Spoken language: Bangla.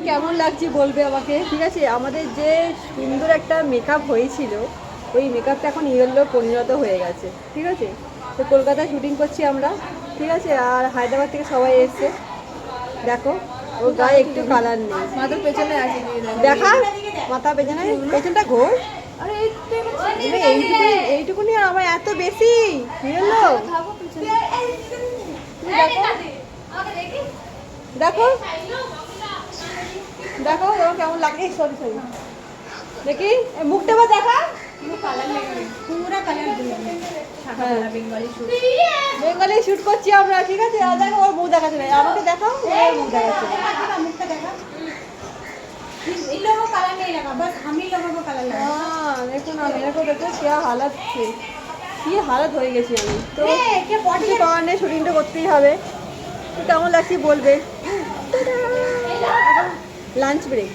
কেমন লাগছে বলবে আমাকে, ঠিক আছে? আমাদের যে সুন্দর একটা মেকআপ হয়েছিল, ওই মেকআপটা এখন ইয়েলো পরিণত হয়ে গেছে, ঠিক আছে? তো কলকাতায় শুটিং করছি আমরা, ঠিক আছে? আর হায়দ্রাবাদ থেকে সবাই এসছে। দেখো ওর গায়ে একটু কালার নেই, মাথার পেছনে আছে দেখা মাথা পেছনে, পেছনটা ঘোর। আরে এইটুকুনি এইটুকুনি, আর আমার এত বেশি ইয়েলো। দেখো দেখো ওর কেমন লাগে। সরি সরি, দেখি মুখটা বা দেখা। পুরো কালার বেঙ্গলি শুট করছি আমরা, ঠিক আছে? আর দেখো ওর মুখ দেখাচ্ছে না, আমাকে দেখাও, ওর মুখ দেখাচ্ছে না। मुझसे देखा इन लोगों को कलर नहीं लगा, बस हम ही लोगों को कलर लगा। हाँ देखो ना, मेरे को देखो क्या हालत थी, কি হালত হয়ে গেছি আমি। তো কিছু করার নেই, শুটিংটা করতেই হবে। তো কেমন লাগছে বলবে। Lunch break.